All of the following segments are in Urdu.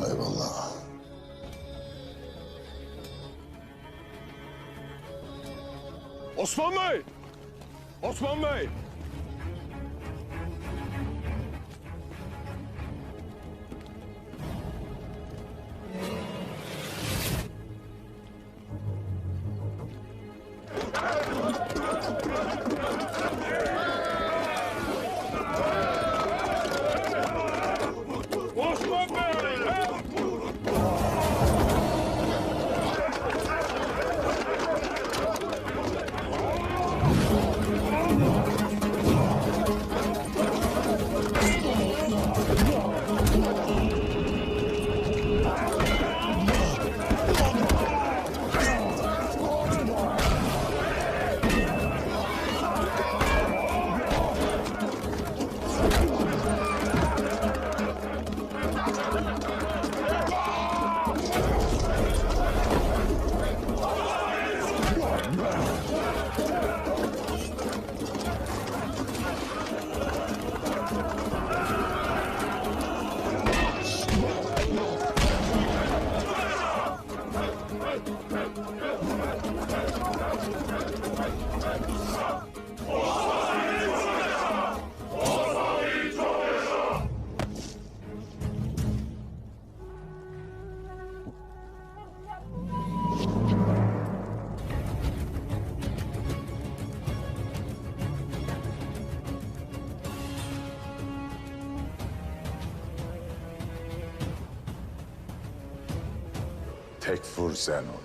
Eyvallah. Osman Bey! Osman Bey! Osman Bey! Tekfur Zenon.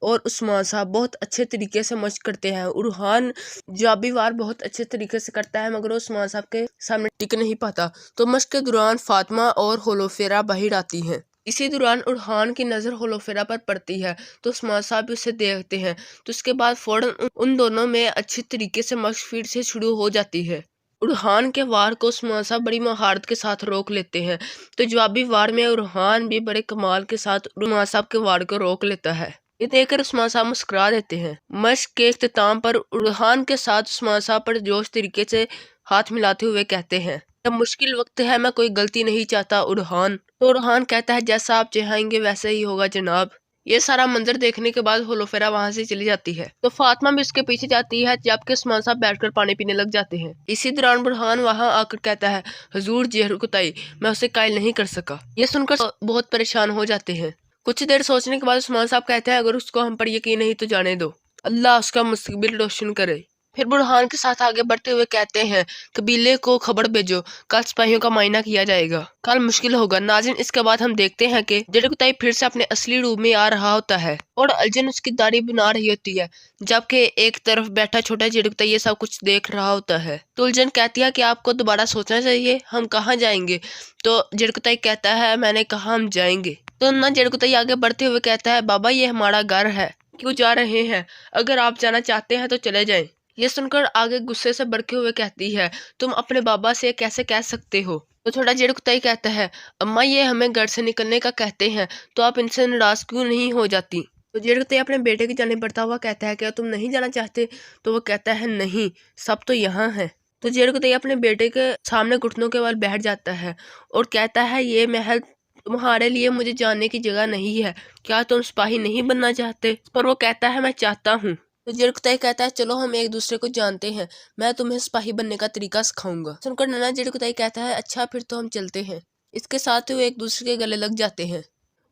اور عثمان صاحب بہت اچھے طریقے سے مشق کرتے ہیں۔ ارحان جابی وار بہت اچھے طریقے سے کرتا ہے مگر وہ عثمان صاحب کے سامنے ٹک نہیں پاتا، تو مشق کے دوران فاطمہ اور ہولوفیرا باہر آتی ہیں۔ اسی دوران ارحان کی نظر ہولوفیرا پر پڑتی ہے تو عثمان صاحب بھی اسے دیکھتے ہیں، تو اس کے بعد فوراً ان دونوں میں اچھی طریقے سے مشق پھر سے شروع ہو جاتی ہے۔ ارحان کے وار کو عثمان صاحب بڑی مہارت کے ساتھ روک لیتے ہیں، تو جوابی وار میں ارحان بھی بڑے کمال کے ساتھ عثمان صاحب کے وار کو روک لیتا ہے۔ یہ دیکھ کر عثمان صاحب مسکرا دیتے ہیں۔ مشق کے اختتام پر ارحان کے ساتھ عثمان صاحب پر جوش طریقے سے ہاتھ ملاتے ہوئے کہتے ہیں، جب مشکل وقت ہے میں کوئی غلطی نہیں چاہتا ارحان۔ تو ارحان کہتا ہے جیسا آپ چاہیں گے ویسے ہی ہوگا جناب۔ یہ سارا منظر دیکھنے کے بعد ہولوفیرا وہاں سے چلی جاتی ہے، تو فاطمہ بھی اس کے پیچھے جاتی ہے جبکہ عثمان صاحب بیٹھ کر پانی پینے لگ جاتے ہیں۔ اسی دوران برہان وہاں آ کر کہتا ہے، حضور جہر کوتاہی، میں اسے قائل نہیں کر سکا۔ یہ سن کر بہت پریشان ہو جاتے ہیں۔ کچھ دیر سوچنے کے بعد عثمان صاحب کہتے ہیں، اگر اس کو ہم پر یقین نہیں تو جانے دو، اللہ اس کا مستقبل روشن کرے۔ پھر برہان کے ساتھ آگے بڑھتے ہوئے کہتے ہیں، قبیلے کو خبر بھیجو، کل سپاہیوں کا معائنہ کیا جائے گا، کل مشکل ہوگا۔ ناظرین، اس کے بعد ہم دیکھتے ہیں کہ جہر کوتاہی پھر سے اپنے اصلی روپ میں آ رہا ہوتا ہے اور الجھن اس کی داڑھی بنا رہی ہوتی ہے، جبکہ ایک طرف بیٹھا چھوٹا جہر کوتاہی یہ سب کچھ دیکھ رہا ہوتا ہے۔ تو الجھن کہتی ہے کہ آپ کو دوبارہ سوچنا چاہیے، ہم کہاں جائیں گے؟ تو جہر کوتاہی کہتا ہے، میں نے کہا ہم جائیں گے۔ تو جہر کوتاہی آگے بڑھتے ہوئے کہتا ہے، بابا یہ ہمارا گھر ہے، کیوں جا رہے ہیں؟ اگر آپ جانا چاہتے ہیں تو چلے جائیں۔ یہ سن کر آگے غصے سے بڑکے ہوئے کہتی ہے، تم اپنے بابا سے کیسے کہہ سکتے ہو؟ تو چھوٹا جہر کوتاہی کہتا ہے، اماں یہ ہمیں گھر سے نکلنے کا کہتے ہیں، تو آپ ان سے ناراض کیوں نہیں ہو جاتی؟ تو جہر کوتاہی اپنے بیٹے کی جانب بڑھتا ہوا کہتا ہے، کیا تم نہیں جانا چاہتے؟ تو وہ کہتا ہے، نہیں، سب تو یہاں ہیں۔ تو جہر کوتاہی اپنے بیٹے کے سامنے گھٹنوں کے بل بیٹھ جاتا ہے اور کہتا ہے، یہ محل تمہارے لیے مجھے جانے کی جگہ نہیں ہے، کیا تم سپاہی نہیں بننا چاہتے؟ پر وہ کہتا ہے، میں چاہتا ہوں۔ تو جہر کوتاہی کہتا ہے، چلو ہم ایک دوسرے کو جانتے ہیں، میں تمہیں سپاہی بننے کا طریقہ سکھاؤں گا۔ سن کر نانا جہر کوتاہی کہتا ہے، اچھا پھر تو ہم چلتے ہیں۔ اس کے ساتھ وہ ایک دوسرے کے گلے لگ جاتے ہیں۔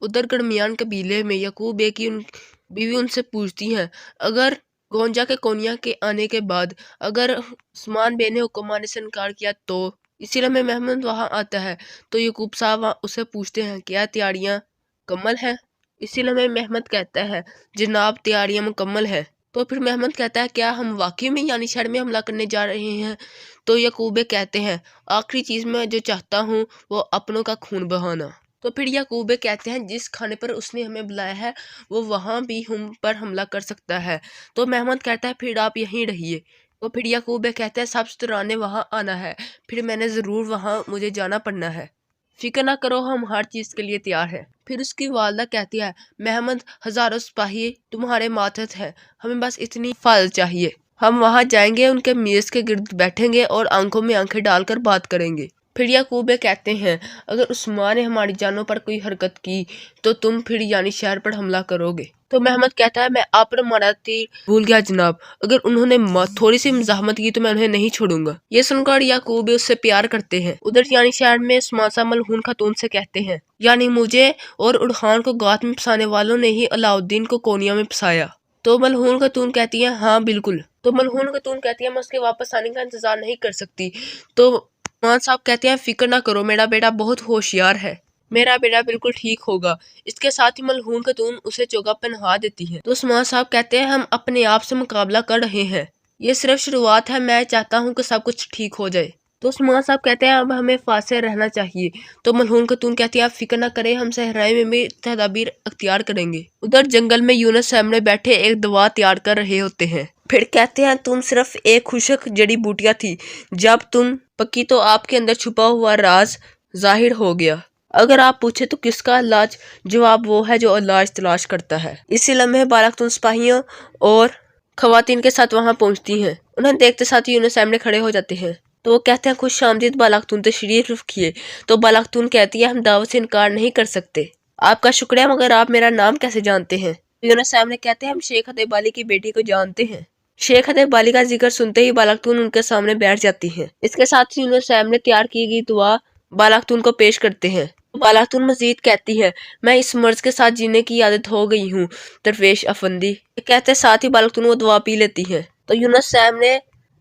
ادھر گرمیان قبیلے میں یعقوب ایک کی بیوی ان سے پوچھتی ہیں، اگر گونجا کے کونیا کے آنے کے بعد اگر عثمان بے نے حکم آنے سے انکار کیا تو؟ اسی لمحے محمد وہاں آتا ہے، تو یعقوب صاحب اسے پوچھتے ہیں، کیا تیاریاں مکمل ہیں؟ اسی لمحے محمد کہتا ہے، جناب تیاریاں مکمل ہیں۔ تو پھر محمد کہتا ہے، کیا ہم واقعی میں یعنی شہر میں حملہ کرنے جا رہے ہیں؟ تو یعقوب کہتے ہیں، آخری چیز میں جو چاہتا ہوں وہ اپنوں کا خون بہانا۔ تو پھر یعقوب کہتے ہیں، جس کھانے پر اس نے ہمیں بلایا ہے وہ وہاں بھی ہم پر حملہ کر سکتا ہے۔ تو محمد کہتا ہے، پھر آپ یہیں رہیے۔ تو پھر یعقوب کہتے ہیں، سب سترانے وہاں آنا ہے، پھر میں نے ضرور وہاں مجھے جانا پڑنا ہے، فکر نہ کرو، ہم ہر چیز کے لیے تیار ہیں۔ پھر اس کی والدہ کہتی ہے، محمد ہزاروں سپاہی تمہارے ماتحت ہیں، ہمیں بس اتنی حفاظت چاہیے، ہم وہاں جائیں گے، ان کے میز کے گرد بیٹھیں گے اور آنکھوں میں آنکھیں ڈال کر بات کریں گے۔ پھر یعقوب کہتے ہیں، اگر عثمان نے ہماری جانوں پر کوئی حرکت کی تو تم پھر یعنی شہر پر حملہ کرو گے؟ تو محمد کہتا ہے، میں آپ پر مارا تیر بھول گیا جناب، اگر انہوں نے تھوڑی سی مزاحمت کی تو میں انہیں نہیں چھوڑوں گا۔ یہ سن کر یعقوب اس سے پیار کرتے ہیں۔ ادھر یعنی شہر میں عثمان صاحب ملعون خاتون سے کہتے ہیں، یعنی مجھے اور ارحان کو گات میں پھنسانے والوں نے ہی علاؤالدین کو کونیا میں پھنسایا؟ تو ملعون خاتون کہتی ہے، ہاں بالکل۔ تو ملعون خاتون کہتی ہے، میں اس کے واپس آنے کا انتظار نہیں کر سکتی۔ تو عثمان صاحب کہتے ہیں، فکر نہ کرو، میرا بیٹا بہت ہوشیار ہے، میرا بیٹا بالکل ٹھیک ہوگا۔ اس کے ساتھ ہی ملعون خاتون اسے چوگا پہنا دیتی ہے۔ تو عثمان صاحب کہتے ہیں، ہم اپنے آپ سے مقابلہ کر رہے ہیں، یہ صرف شروعات ہے، میں چاہتا ہوں کہ سب کچھ ٹھیک ہو جائے۔ تو عثمان صاحب کہتے ہیں، اب ہمیں فاصل رہنا چاہیے۔ تو ملعون خاتون کہتی ہے، آپ فکر نہ کریں، ہم صحرائے میں بھی تدابیر اختیار کریں گے۔ ادھر جنگل میں یونس سامنے بیٹھے ایک دوا تیار کر رہے ہوتے ہیں۔ پھر کہتے ہیں، تم صرف ایک خشک جڑی بوٹیاں تھی، جب تم پکی تو آپ کے اندر چھپا ہوا راز ظاہر ہو گیا، اگر آپ پوچھے تو کس کا علاج؟ جواب وہ ہے جو علاج تلاش کرتا ہے۔ اسی لمحے بالاخاتون سپاہیوں اور خواتین کے ساتھ وہاں پہنچتی ہیں، انہیں دیکھتے ساتھ یونس سامنے کھڑے ہو جاتے ہیں۔ تو وہ کہتے ہیں، خوش آمدید بالاخاتون، تشریف رکھیے۔ تو بالاخاتون کہتی ہے، ہم دعوت سے انکار نہیں کر سکتے، آپ کا شکریہ، مگر آپ میرا نام کیسے جانتے ہیں؟ یونس سامنے کہتے ہیں، ہم شیخ حتیب علی کی بیٹی کو جانتے ہیں۔ شیخ حتیب علی کا ذکر سنتے ہی بالاخاتون ان کے سامنے بیٹھ جاتی ہیں۔ اس کے ساتھ ہی یونس سامنے تیار کی گئی دعا بالاخاتون کو پیش کرتے ہیں۔ بالاخاتون مزید کہتی ہے، میں اس مرض کے ساتھ جینے کی عادت ہو گئی ہوں درویش افندی۔ کہتے ساتھ ہی بالاخاتون وہ دعا پی لیتی ہیں۔ تو یونس سامنے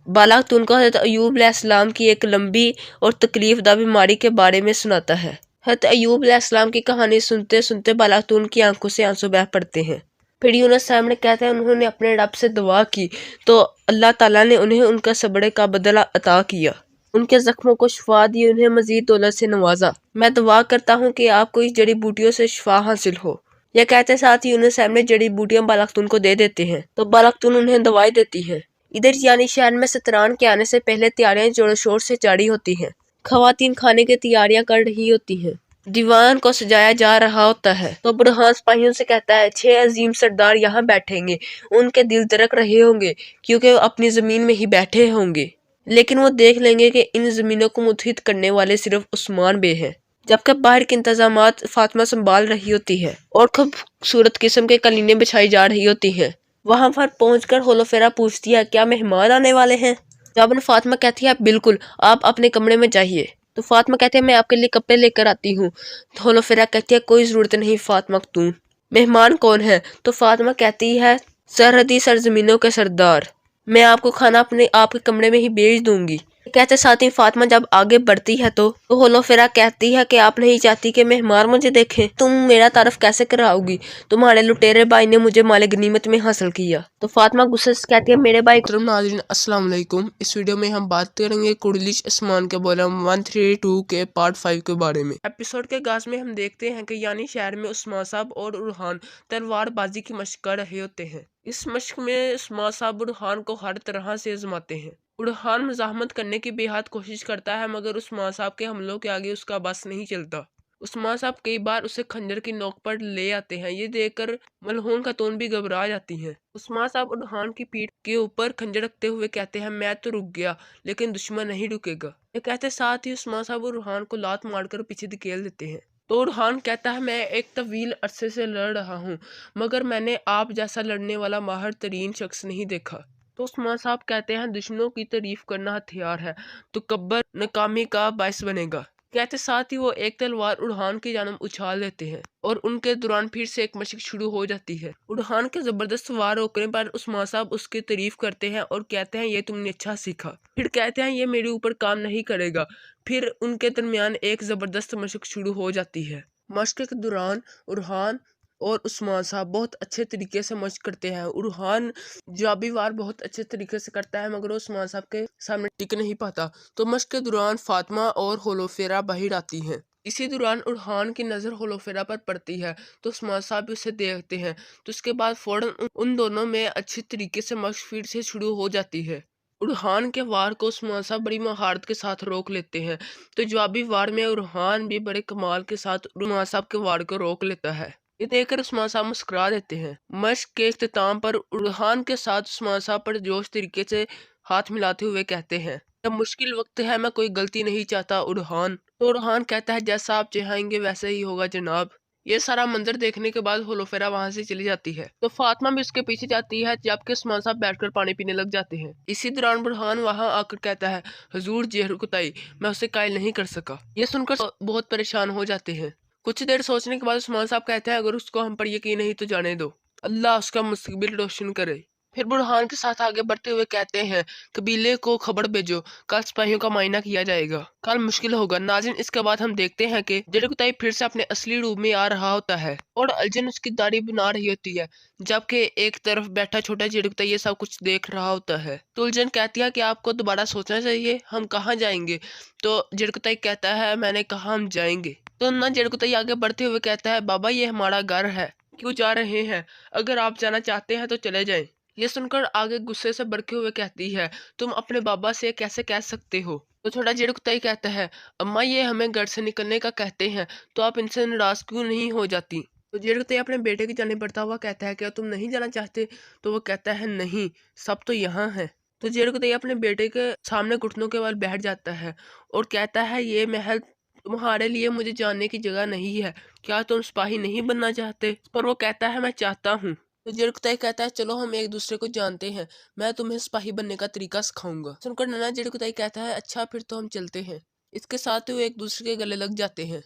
بالاخاتون کو حضرت ایوب علیہ السلام کی ایک لمبی اور تکلیف دہ بیماری کے بارے میں سناتا ہے۔ حضرت ایوب علیہ السلام کی کہانی سنتے سنتے بالاخاتون کی آنکھوں سے آنسو بہہ پڑتے ہیں۔ پھر یونس صاحب نے کہتے ہیں انہوں نے اپنے رب سے دعا کی تو اللہ تعالیٰ نے انہیں ان کا صبر کا بدلہ عطا کیا، ان کے زخموں کو شفا دی، انہیں مزید دولت سے نوازا۔ میں دعا کرتا ہوں کہ آپ کو اس جڑی بوٹیوں سے شفا حاصل ہو۔ یہ کہتے ساتھ یونس صاحب نے جڑی بوٹیاں بالاخاتون کو دے دیتے ہیں تو بالاخاتون انہیں دوائی دیتی ہے۔ ادھر یعنی شہر میں ستران کے آنے سے پہلے تیاریاں زور و شور سے جاری ہوتی ہیں، خواتین کھانے کی تیاریاں کر رہی ہوتی ہیں، دیوان کو سجایا جا رہا ہوتا ہے تو برہان سپاہیوں سے کہتا ہے 6 عظیم سردار یہاں بیٹھیں گے، ان کے دل دھڑک رہے ہوں گے کیونکہ وہ اپنی زمین میں ہی بیٹھے ہوں گے، لیکن وہ دیکھ لیں گے کہ ان زمینوں کو متحد کرنے والے صرف عثمان بے ہیں۔ جبکہ باہر کے انتظامات فاطمہ سنبھال رہی ہوتی ہے اور خوبصورت قسم کے قالینیں بچھائی جا رہی ہوتی ہیں۔ وہاں پر پہنچ کر ہولوفیرا پوچھتی ہے کیا مہمان آنے والے ہیں؟ جواباً فاطمہ کہتی ہے بالکل، آپ اپنے کمرے میں جائیے۔ تو فاطمہ کہتی ہے میں آپ کے لیے کپڑے لے کر آتی ہوں۔ تو ہولوفیرا کہتی ہے کوئی ضرورت نہیں فاطمہ خاتون۔ مہمان کون ہے؟ تو فاطمہ کہتی ہے سرحدی سرزمینوں کے سردار، میں آپ کو کھانا آپ کے کمرے میں ہی بھیج دوں گی۔ کہتے ساتھ ہی فاطمہ جب آگے بڑھتی ہے تو ہولوفیرا کہتی ہے کہ آپ نہیں چاہتی کہ مہمان مجھے دیکھیں، تم میرا تعارف کیسے کراؤ گی؟ تمہارے لٹیرے بھائی نے مجھے مال غنیمت میں حاصل کیا۔ تو فاطمہ غصے سے کہتی ہے میرے بھائی ناظرین السلام علیکم، اس ویڈیو میں ہم بات کریں گے قریش عثمان کے بولم 132 کے پارٹ 5 کے بارے میں۔ ایپیسوڈ کے آغاز میں ہم دیکھتے ہیں کہ یعنی شہر میں عثمان صاحب اور ارحان تلوار بازی کی مشق کر رہے ہوتے ہیں۔ اس مشق میں عثمان صاحب ارحان کو ہر طرح سے آزماتے ہیں۔ ارحان مزاحمت کرنے کی بے حد کوشش کرتا ہے مگر عثمان صاحب کے حملوں کے آگے اس کا بس نہیں چلتا۔ عثمان صاحب کئی بار اسے خنجر کی نوک پر لے آتے ہیں، یہ دیکھ کر ملعون خاتون بھی گھبرا جاتی ہیں۔ عثمان صاحب ارحان کی پیٹھ کے اوپر خنجر رکھتے ہوئے کہتے ہیں میں تو رک گیا لیکن دشمن نہیں رکے گا۔ یہ کہتے ساتھ ہی عثمان صاحب ارحان کو لات مار کر پیچھے دھکیل دیتے ہیں۔ تو ارحان کہتا ہے میں ایک طویل عرصے سے لڑ رہا ہوں مگر میں نے آپ جیسا لڑنے والا ماہر ترین شخص نہیں دیکھا۔ تو عثمان صاحب کہتے ہیں دشمنوں کی تعریف کرنا ہتھیار ہے تو کبر ناکامی کا باعث بنے گا۔ کہتے ساتھ ہی وہ ایک تلوار ارحان کی جانب اچھال دیتے ہیں اور ان کے دوران پھر سے ایک مشق شروع ہو جاتی ہے۔ ارحان کے زبردست وار روکنے پر عثمان صاحب اس کی تعریف کرتے ہیں اور کہتے ہیں یہ تم نے اچھا سیکھا، پھر کہتے ہیں یہ میرے اوپر کام نہیں کرے گا۔ پھر ان کے درمیان ایک زبردست مشق شروع ہو جاتی ہے۔ مشق کے دوران ارحان اور عثمان صاحب بہت اچھے طریقے سے مشق کرتے ہیں۔ ارحان جوابی وار بہت اچھے طریقے سے کرتا ہے مگر عثمان صاحب کے سامنے ٹک نہیں پاتا۔ تو مشق کے دوران فاطمہ اور ہولوفیرا باہر آتی ہیں۔ اسی دوران ارحان کی نظر ہولوفیرا پر پڑتی ہے تو عثمان صاحب اسے دیکھتے ہیں تو اس کے بعد فوراً ان دونوں میں اچھی طریقے سے مشق پھر سے شروع ہو جاتی ہے۔ ارحان کے وار کو عثمان صاحب بڑی مہارت کے ساتھ روک لیتے ہیں تو جوابی وار میں ارحان بھی بڑے کمال کے ساتھ عثمان صاحب کے وار کو روک لیتا ہے۔ یہ دیکھ کر عثمان صاحب مسکرا دیتے ہیں۔ مشق کے اختتام پر ارحان کے ساتھ عثمان صاحب پر جوش طریقے سے ہاتھ ملاتے ہوئے کہتے ہیں یہ مشکل وقت ہے، میں کوئی غلطی نہیں چاہتا ارحان۔ تو ارحان کہتا ہے جیسا آپ چاہیں گے ویسے ہی ہوگا جناب۔ یہ سارا منظر دیکھنے کے بعد ہولوفیرا وہاں سے چلی جاتی ہے تو فاطمہ بھی اس کے پیچھے جاتی ہے جبکہ عثمان صاحب بیٹھ کر پانی پینے لگ جاتے ہیں۔ اسی دوران برہان وہاں آ کر کہتا ہے حضور جہر کتائی، میں اسے قائل نہیں کر سکا۔ یہ سن کر بہت پریشان ہو جاتے ہیں۔ کچھ دیر سوچنے کے بعد عثمان صاحب کہتے ہیں اگر اس کو ہم پر یقین نہیں تو جانے دو، اللہ اس کا مستقبل روشن کرے۔ پھر برہان کے ساتھ آگے بڑھتے ہوئے کہتے ہیں قبیلے کو خبر بھیجو، کل سپاہیوں کا معائنہ کیا جائے گا، کل مشکل ہوگا۔ ناظرین اس کے بعد ہم دیکھتے ہیں کہ جڑکتائی پھر سے اپنے اصلی روپ میں آ رہا ہوتا ہے اور الجن اس کی داڑھی بنا رہی ہوتی ہے جبکہ ایک طرف بیٹھا چھوٹا جڑکتائی یہ سب کچھ دیکھ رہا ہوتا ہے۔ تو الجن کہتی ہے کہ آپ کو دوبارہ سوچنا چاہیے، ہم کہاں جائیں گے؟ تو جڑکتائی کہتا ہے میں نے کہا ہم جائیں گے۔ تو نہ جڑکتائی آگے بڑھتے ہوئے کہتا ہے بابا یہ ہمارا گھر ہے، کیوں جا رہے ہیں؟ اگر آپ جانا چاہتے ہیں تو چلے جائیں۔ یہ سن کر آگے غصے سے بھڑکے ہوئے کہتی ہے تم اپنے بابا سے کیسے کہہ سکتے ہو؟ تو چھوٹا جڑکتائی کہتا ہے اماں یہ ہمیں گھر سے نکلنے کا کہتے ہیں تو آپ ان سے ناراض کیوں نہیں ہو جاتی؟ تو جڑکتائی اپنے بیٹے کی جانب بڑھتا ہوا کہتا ہے کیا تم نہیں جانا چاہتے؟ تو وہ کہتا ہے نہیں، سب تو یہاں ہے۔ تو جڑکتائی اپنے بیٹے کے سامنے گھٹنوں کے بل بیٹھ جاتا ہے اور کہتا ہے یہ محل تمہارے لیے مجھے جاننے کی جگہ نہیں ہے، کیا تم سپاہی نہیں بننا چاہتے؟ پر وہ کہتا ہے میں چاہتا ہوں۔ تو جڑکتائی کہتا ہے چلو ہم ایک دوسرے کو جانتے ہیں، میں تمہیں سپاہی بننے کا طریقہ سکھاؤں گا۔ سن کر نانا جڑکتائی کہتا ہے اچھا پھر تو ہم چلتے ہیں۔ اس کے ساتھ وہ ایک دوسرے کے گلے لگ جاتے ہیں۔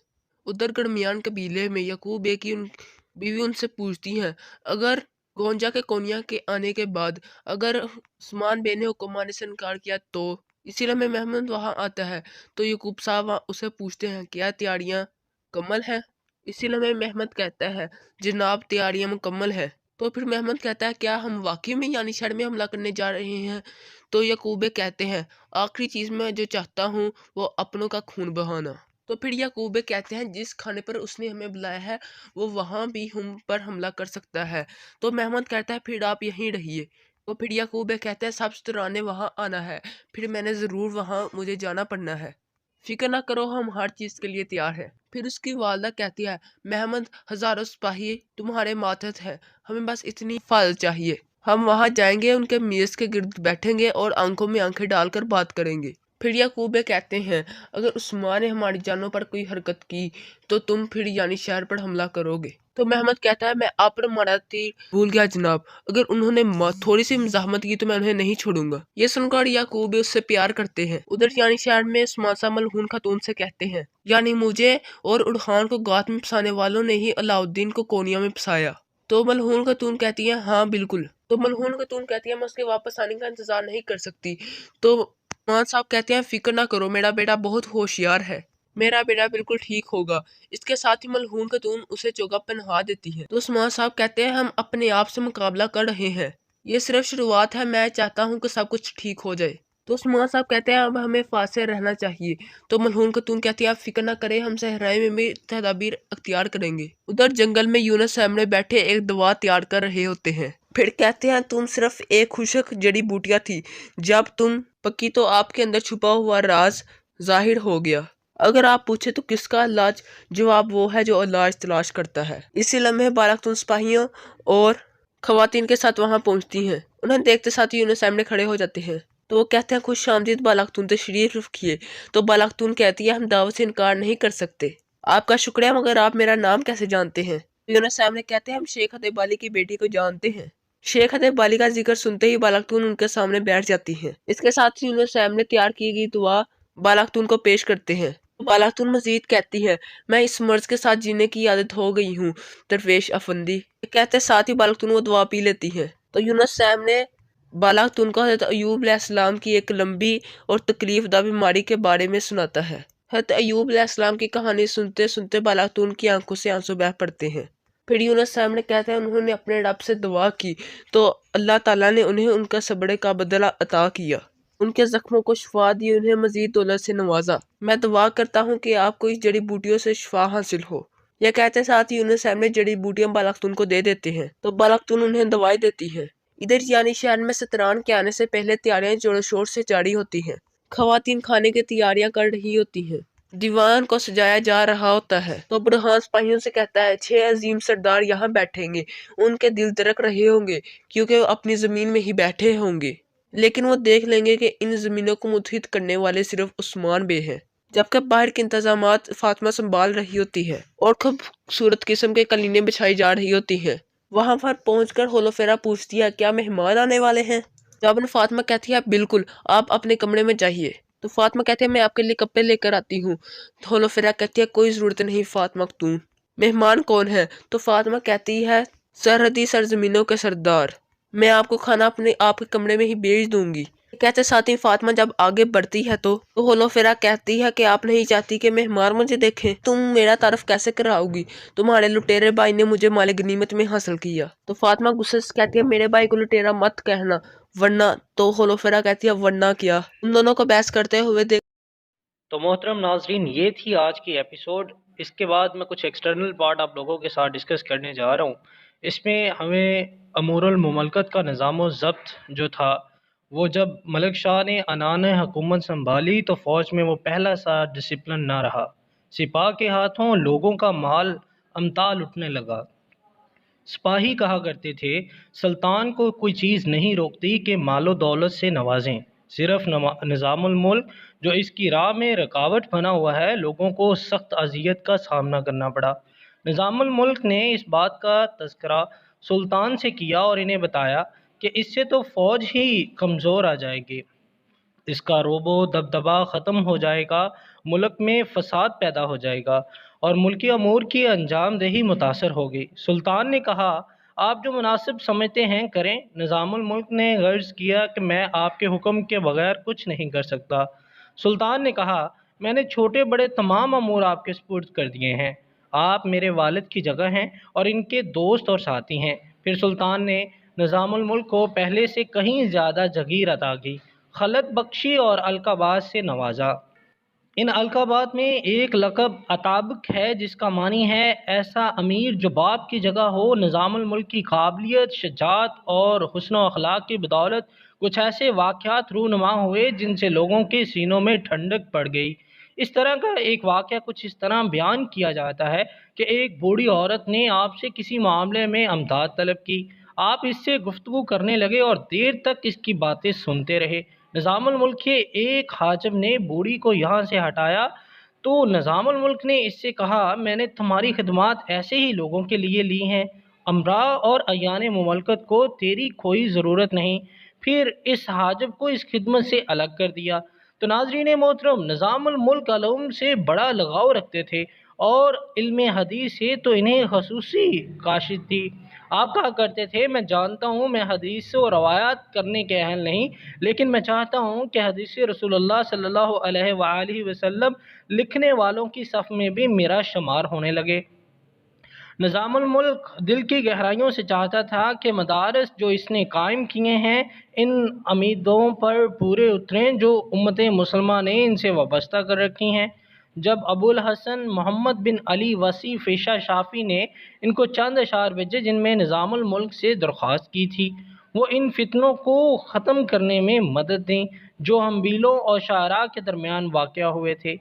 ادھر گرمیان قبیلے میں یعقوب بے کی بیوی ان سے پوچھتی ہیں اگر گونجا کے کونیا کے آنے کے بعد اگر عثمان بے نے حکم ماننے سے انکار کیا تو اسی لمحے محمد وہاں آتا ہے تو یعقوب صاحب اسے پوچھتے ہیں کیا تیاریاں مکمل ہیں؟ اسی لمحے محمد کہتا ہے جناب تیاریاں مکمل ہیں۔ تو پھر محمد کہتا ہے کیا ہم واقعی میں یعنی شہر میں حملہ کرنے جا رہے ہیں؟ تو یعقوب کہتے ہیں آخری چیز میں جو چاہتا ہوں وہ اپنوں کا خون بہانا۔ تو پھر یعقوب کہتے ہیں جس کھانے پر اس نے ہمیں بلایا ہے وہ وہاں بھی ہم پر حملہ کر سکتا ہے۔ تو محمد کہتا ہے پھر آپ یہیں رہیے۔ تو پھر یعقوب کہتے ہیں سب ستران نے وہاں آنا ہے، پھر میں نے ضرور وہاں مجھے جانا پڑنا ہے، فکر نہ کرو ہم ہر چیز کے لیے تیار ہیں۔ پھر اس کی والدہ کہتی ہے محمد ہزاروں سپاہی تمہارے ماتحت ہیں، ہمیں بس اتنی حفاظت چاہیے، ہم وہاں جائیں گے، ان کے میز کے گرد بیٹھیں گے اور آنکھوں میں آنکھیں ڈال کر بات کریں گے۔ پھر یعقوب کہتے ہیں اگر عثمان نے ہماری جانوں پر کوئی حرکت کی تو تم پھر یعنی شہر پر حملہ کرو گے؟ تو محمد کہتا ہے میں آپ پر مارا تیر بھول گیا جناب، اگر انہوں نے تھوڑی سی مزاحمت کی تو میں انہیں نہیں چھوڑوں گا۔ یہ سن کر یعقوب اس سے پیار کرتے ہیں۔ ادھر یعنی شہر میں عثمان صاحب ملعون خاتون سے کہتے ہیں یعنی مجھے اور ارحان کو گات میں پھنسانے والوں نے ہی علاؤالدین کو کونیا میں پھنسایا۔ تو ملعون خاتون کہتی ہے ہاں بالکل۔ تو ملعون خاتون کہتی ہے میں اس کے واپس آنے کا انتظار نہیں کر سکتی۔ تو عثمان صاحب کہتے ہیں فکر نہ کرو، میرا بیٹا بہت ہوشیار ہے، میرا بیٹا بالکل ٹھیک ہوگا۔ اس کے ساتھ ہی ملعون خاتون اسے چوگا پہنا دیتی ہے۔ تو عثمان صاحب کہتے ہیں ہم اپنے آپ سے مقابلہ کر رہے ہیں، یہ صرف شروعات ہے، میں چاہتا ہوں کہ سب کچھ ٹھیک ہو جائے۔ تو عثمان صاحب کہتے ہیں اب ہمیں فاصل رہنا چاہیے۔ تو ملعون خاتون کہتی ہے آپ فکر نہ کریں، ہم صحرائے میں بھی تدابیر اختیار کریں گے۔ ادھر جنگل میں یونس سامنے بیٹھے ایک دوا تیار کر رہے ہوتے ہیں۔ پھر کہتے ہیں تم صرف ایک خشک جڑی بوٹیاں تھی، جب تم پکی تو آپ کے اندر چھپا ہوا راز ظاہر ہو گیا، اگر آپ پوچھے تو کس کا علاج؟ جواب وہ ہے جو علاج تلاش کرتا ہے۔ اسی لمحے بالاخطون سپاہیوں اور خواتین کے ساتھ وہاں پہنچتی ہیں، انہیں دیکھتے ساتھ یونس سامنے کھڑے ہو جاتے ہیں۔ تو وہ کہتے ہیں خوش آمدید بالاخطون، تشریف رکھیے۔ تو بالاخطون کہتی ہے ہم دعوت سے انکار نہیں کر سکتے، آپ کا شکریہ، مگر آپ میرا نام کیسے جانتے ہیں؟ یونس سامنے کہتے ہیں ہم شیخ حتیب علی کی بیٹی کو جانتے ہیں۔ شیخ حتیب علی کا ذکر سنتے ہی بالاخطون ان کے سامنے بیٹھ جاتی ہیں۔ اس کے ساتھ ہی یونس سامنے تیار کی گئی دعا بالاخطون کو پیش کرتے ہیں۔ بالاخطون مزید کہتی ہے میں اس مرض کے ساتھ جینے کی عادت ہو گئی ہوں درویش افندی۔ کہتے ساتھ ہی بالاخطون وہ دعا پی لیتی ہے۔ تو یونس صاحب نے بالاخطون کو حضرت ایوب علیہ السلام کی ایک لمبی اور تکلیف دہ بیماری کے بارے میں سناتا ہے۔ حضرت ایوب علیہ السلام کی کہانی سنتے سنتے بالاخطون کی آنکھوں سے آنسو بہہ پڑتے ہیں۔ پھر یونس صاحب نے کہتے ہیں انہوں نے اپنے رب سے دعا کی تو اللہ تعالیٰ نے انہیں ان کا صبر کا بدلہ عطا کیا، ان کے زخموں کو شفا دی، انہیں مزید دولت سے نوازا۔ میں دعا کرتا ہوں کہ آپ کو اس جڑی بوٹیوں سے شفا حاصل ہو۔ یہ کہتے ساتھ ہی یونس صاحب نے جڑی بوٹیاں بالاخطون کو دے دیتے ہیں، تو بالاخطون انہیں دوائی دیتی ہے۔ ادھر یعنی شہر میں ستران کے آنے سے پہلے تیاریاں زور و شور سے جاری ہوتی ہیں، خواتین کھانے کی تیاریاں کر رہی ہوتی ہیں، دیوان کو سجایا جا رہا ہوتا ہے۔ تو برہان سپاہیوں سے کہتا ہے 6 عظیم سردار یہاں بیٹھیں گے، ان کے دل دھڑک رہے ہوں گے کیونکہ وہ اپنی زمین میں ہی بیٹھے ہوں گے، لیکن وہ دیکھ لیں گے کہ ان زمینوں کو متحد کرنے والے صرف عثمان بے ہیں، جبکہ باہر کے انتظامات فاطمہ سنبھال رہی ہوتی ہے اور خوبصورت قسم کے قلینے بچھائی جا رہی ہوتی ہیں۔ وہاں پر پہنچ کر ہولوفیرا پوچھتی ہے کیا مہمان آنے والے ہیں؟ جب فاطمہ کہتی ہے بالکل، آپ اپنے کمرے میں جائیے۔ تو فاطمہ کہتے ہیں میں آپ کے لیے کپڑے لے کر آتی ہوں۔ تو ہولوفیرا کہتی ہے کوئی ضرورت نہیں فاطمہ خاتون، مہمان کون ہے؟ تو فاطمہ کہتی ہے سرحدی سرزمینوں کے سردار، میں آپ کو کھانا اپنے آپ کے کمرے میں ہی بھیج دوں گی۔ کہتے ساتھ ہی فاطمہ جب آگے بڑھتی ہے تو ہولوفیرا کہتی ہے کہ آپ نہیں چاہتی کہ مہمان مجھے دیکھیں، تم میرا تعارف کیسے کراؤ گی؟ تمہارے لٹیرے بھائی نے مجھے مال غنیمت میں حاصل کیا۔ تو فاطمہ غصے سے کہتی ہے میرے بھائی کو لٹیرا مت کہنا ورنہ۔ تو ہولوفیرا کہتی ہے ورنہ کیا؟ ان دونوں کو بحث کرتے ہوئے دیکھ۔ تو محترم ناظرین، یہ تھی آج کی ایپیسوڈ۔ اس کے بعد میں کچھ ایکسٹرنل پارٹ آپ لوگوں کے ساتھ ڈسکس کرنے جا رہا ہوں۔ اس میں ہمیں امور المملکت کا نظام و ضبط جو تھا، وہ جب ملک شاہ نے عنان حکومت سنبھالی تو فوج میں وہ پہلا سا ڈسپلن نہ رہا، سپاہ کے ہاتھوں لوگوں کا مال امتا لٹنے لگا۔ سپاہی کہا کرتے تھے سلطان کو کوئی چیز نہیں روکتی کہ مال و دولت سے نوازیں، صرف نظام الملک جو اس کی راہ میں رکاوٹ بنا ہوا ہے، لوگوں کو سخت اذیت کا سامنا کرنا پڑا۔ نظام الملک نے اس بات کا تذکرہ سلطان سے کیا اور انہیں بتایا کہ اس سے تو فوج ہی کمزور آ جائے گی، اس کا روب و دبدبہ ختم ہو جائے گا، ملک میں فساد پیدا ہو جائے گا اور ملکی امور کی انجام دہی متاثر ہوگی۔ سلطان نے کہا آپ جو مناسب سمجھتے ہیں کریں۔ نظام الملک نے غرض کیا کہ میں آپ کے حکم کے بغیر کچھ نہیں کر سکتا۔ سلطان نے کہا میں نے چھوٹے بڑے تمام امور آپ کے سپرد کر دیے ہیں، آپ میرے والد کی جگہ ہیں اور ان کے دوست اور ساتھی ہیں، پھر سلطان نے نظام الملک کو پہلے سے کہیں زیادہ جگیر عطا کی، خلعت بخشی اور القابات سے نوازا۔ ان القابات میں ایک لقب اطابق ہے، جس کا معنی ہے ایسا امیر جو باپ کی جگہ ہو۔ نظام الملک کی قابلیت، شجاعت اور حسن و اخلاق کی بدولت کچھ ایسے واقعات رونما ہوئے جن سے لوگوں کے سینوں میں ٹھنڈک پڑ گئی۔ اس طرح کا ایک واقعہ کچھ اس طرح بیان کیا جاتا ہے کہ ایک بوڑھی عورت نے آپ سے کسی معاملے میں امداد طلب کی۔ آپ اس سے گفتگو کرنے لگے اور دیر تک اس کی باتیں سنتے رہے۔ نظام الملک کے ایک حاجب نے بوڑھی کو یہاں سے ہٹایا تو نظام الملک نے اس سے کہا، میں نے تمہاری خدمات ایسے ہی لوگوں کے لیے لی ہیں، امراء اور اعیان مملکت کو تیری کوئی ضرورت نہیں۔ پھر اس حاجب کو اس خدمت سے الگ کر دیا۔ تو ناظرین محترم، نظام الملک علوم سے بڑا لگاؤ رکھتے تھے اور علم حدیث سے تو انہیں خصوصی کاشت تھی۔ آپ کہا کرتے تھے، میں جانتا ہوں میں حدیث و روایات کرنے کے اہل نہیں، لیکن میں چاہتا ہوں کہ حدیث رسول اللہ صلی اللہ علیہ وآلہ وسلم لکھنے والوں کی صف میں بھی میرا شمار ہونے لگے۔ نظام الملک دل کی گہرائیوں سے چاہتا تھا کہ مدارس جو اس نے قائم کیے ہیں ان امیدوں پر پورے اتریں جو امت مسلمہ نے ان سے وابستہ کر رکھی ہیں۔ جب ابو الحسن محمد بن علی وسیع فیشہ شافی نے ان کو چند اشعار بھیجے جن میں نظام الملک سے درخواست کی تھی وہ ان فتنوں کو ختم کرنے میں مدد دیں جو حنبیلوں اور شاعراء کے درمیان واقع ہوئے تھے۔